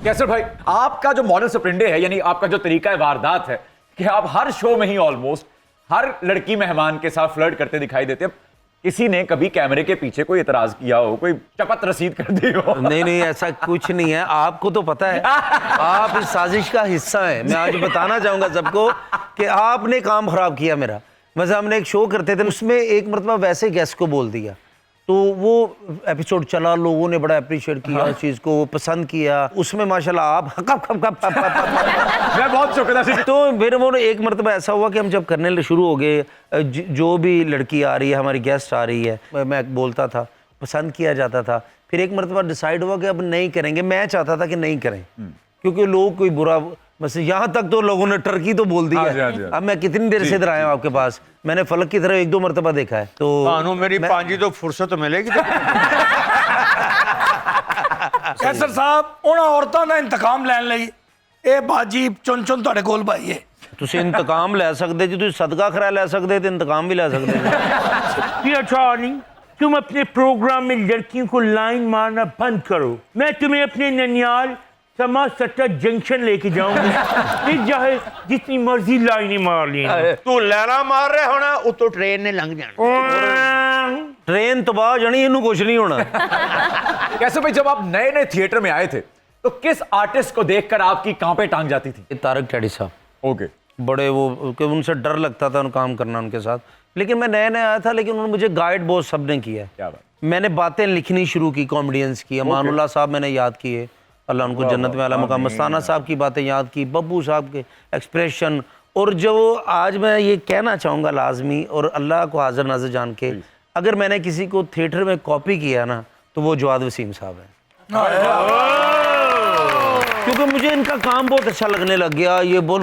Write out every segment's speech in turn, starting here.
कैसर भाई, आपका जो मॉडल सप्रेंडे है, यानी आपका जो तरीका वारदात है कि आप हर शो में ही ऑलमोस्ट हर लड़की मेहमान के साथ फ्लर्ट करते दिखाई देते हैं। किसी ने कभी कैमरे के पीछे कोई इतराज किया हो, कोई शपथ रसीद कर दी हो? नहीं, ऐसा कुछ नहीं है। आपको तो पता है, आप इस साजिश का हिस्सा हैं। मैं आज बताना चाहूंगा सबको कि आपने काम खराब किया मेरा। मतलब हमने एक शो करते थे, उसमें एक मरतबा वैसे गेस्ट को बोल दिया, तो वो एपिसोड चला, लोगों ने बड़ा अप्रिशिएट किया उस चीज़ को, पसंद किया। उसमें माशाल्लाह आप मैं बहुत शुक्रिया। तो फिर वो एक मरतबा ऐसा हुआ कि हम जब करने शुरू हो गए, जो भी लड़की आ रही है, हमारी गेस्ट आ रही है, मैं बोलता था, पसंद किया जाता था। फिर एक मरतबा डिसाइड हुआ कि अब नहीं करेंगे। मैं चाहता था कि नहीं करें, क्योंकि लोग कोई बुरा, बस यहाँ तक तो लोगों ने टर्की तो बोल दिया। अब मैं कितनी देर से इधर आया हूँ आपके पास, मैंने फलक की तरह एक दो मरतबा देखा है। तो मेरी पांजी तो फुर्सत मिलेगी। कैसर साहब, उन औरतों का इंतकाम लैन लई ਇਹ ਬਾਜੀ ਚੁਣ ਚੁਣ ਤੁਹਾਡੇ ਕੋਲ ਭਾਈ ਹੈ। ਤੁਸੀਂ ਇੰਤਕਾਮ ਲੈ ਸਕਦੇ ਜੀ, ਤੁਸੀਂ ਸਦਕਾ ਖਰਾ ਲੈ ਸਕਦੇ ਤੇ इंतकाम भी ले सकते हैं। डियर डार्लिंग, तुम अपने प्रोग्राम में लड़कियों को लाइन मारना बंद करो। मैं तुम्हें अपने ननियाल समा सट्टा जंक्शन लेके जाऊंगा, फिर चाहे जितनी मर्जी लाइनें मार ली। तू लैला मार रहे होना, उतो ट्रेन ने लंघ जाना। ट्रेन तबाह जानी, इनू कुछ नहीं होना। कैसर भाई, जब आप नए नए थिएटर में आए थे तो किस आर्टिस्ट को देखकर आपकी कहां पे टांग जाती थी? तारक टैडी साहब। ओके। बड़े वो, उनसे डर लगता था काम करना उनके साथ। लेकिन मैं नया नया आया था, लेकिन उन्होंने मुझे गाइड बहुत सबने किया है। क्या बात। मैंने बातें लिखनी शुरू की कॉमेडियंस की। अमानुल्लाह साहब मैंने याद किए, अल्लाह उनको जन्नत में आला मुकाम। मस्ताना साहब की बातें याद की, बब्बू साहब के एक्सप्रेशन। और जो आज मैं ये कहना चाहूँगा लाजमी, और अल्लाह को हाजिर नाज़िर जान के, अगर मैंने किसी को थिएटर में कॉपी किया ना, तो वो जवाद वसीम साहब है। क्योंकि मुझे इनका काम बहुत अच्छा लगने लग गया। ये बोल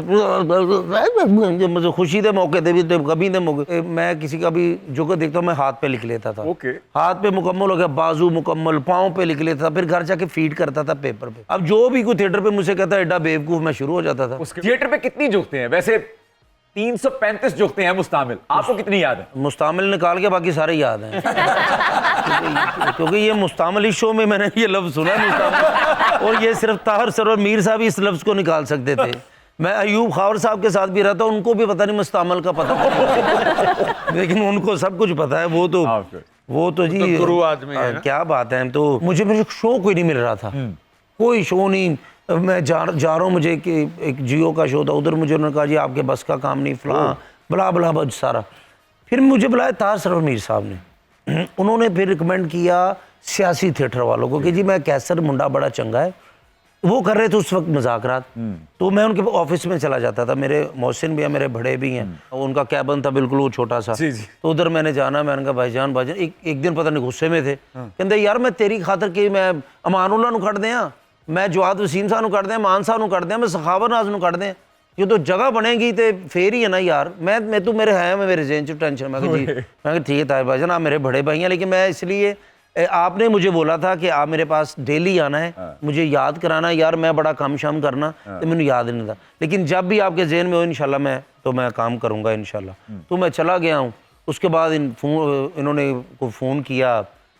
मुझे खुशी दे मौके दे भी कभी दे मौके, मैं किसी का भी जो को देखता हूँ मैं हाथ पे लिख लेता था। ओके। हाथ पे मुकम्मल हो गया, बाजू मुकम्मल, पाँव पे लिख लेता था, फिर घर जाके फीड करता था पेपर पे। अब जो भी कोई थिएटर पे मुझसे कहता है एडा बेवकूफ, मैं शुरू हो जाता था। थिएटर पे कितनी जुगते हैं वैसे? 335 जुगते हैं मुस्तामिल, आपको कितनी याद है? मुस्तामिल निकाल के बाकी सारे याद हैं। क्योंकि ये मुस्तामिल शो में मैंने ये लफ्ज़ सुना है, मुस्तामिल, और ये सिर्फ ताहिर सरवर मीर साहब इस लफ्ज़ को निकाल सकते थे। मैं अयूब खावर साहब के साथ भी रहता, उनको भी पता नहीं मुस्तामिल का पता, लेकिन उनको सब कुछ पता है। वो तो जी गुरु आदमी है ना? क्या बात है। तो मुझे शो कोई नहीं मिल रहा था, कोई शो नहीं। मैं जा रहा हूँ, मुझे कि एक जियो का शो था, उधर मुझे उन्होंने कहा जी आपके बस का काम नहीं, फलां बला बला बज सारा। फिर मुझे बुलाया ताहिर सरवर मीर साहब ने, उन्होंने फिर रिकमेंड किया सियासी थिएटर वालों को कि जी मैं कैसर मुंडा बड़ा चंगा है। वो कर रहे थे उस वक्त मुज़ाकरात, तो मैं उनके ऑफिस में चला जाता था। मेरे मोहसिन भी हैं, मेरे बड़े भी हैं, उनका कैबिन था बिल्कुल वो छोटा सा। तो उधर मैंने जाना, मैंने कहा भाईजान एक दिन पता नहीं गुस्से में थे, कहते यार मैं तेरी खातर कि मैं अमानुल्लाह नूं कढ़ दियां, मैं जवाद वसीम साहब नूं कढ़ दियां, मान साहब नूं कढ़ दियां, मैं सखावत नाज नूं कढ़ दियां, जो तो जगह बनेगी तो फेर ही है ना यार। मैं तू मेरे है, मैं मेरे जेन च टेंशन। मैं कहा ठीक है ताहिर भाईजान, आप मेरे बड़े भाई हैं, लेकिन मैं इसलिए आपने मुझे बोला था कि आप मेरे पास डेली आना है, मुझे याद कराना है यार, मैं बड़ा काम शाम करना, तो मैंने याद नहीं था। लेकिन जब भी आपके जेहन में हो इंशाल्लाह मैं काम करूँगा इंशाल्लाह। तो मैं चला गया हूँ। उसके बाद इन्होंने को फ़ोन किया,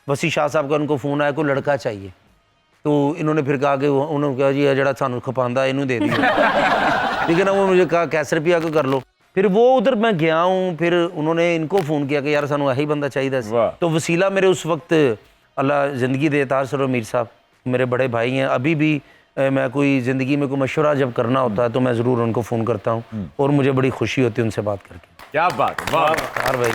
वसी शाह साहब का उनको फ़ोन आया, कोई लड़का चाहिए। तो इन्होंने फिर कहा कि उन्होंने कहा जी जरा सानू खपांदा इन्हों दे दिया। लेकिन वो मुझे कहा कैसे रुपया को कर लो। फिर वो उधर मैं गया हूँ, फिर उन्होंने इनको फ़ोन किया कि यार सानू यही बंदा चाहिए। तो वसीला मेरे उस वक्त अल्लाह ज़िंदगी दे ताहिर सरवर मीर साहब मेरे बड़े भाई हैं। अभी भी मैं कोई ज़िंदगी में कोई मशवरा जब करना होता है तो मैं ज़रूर उनको फ़ोन करता हूँ, और मुझे बड़ी खुशी होती है उनसे बात करके। क्या बात, वाह भाई।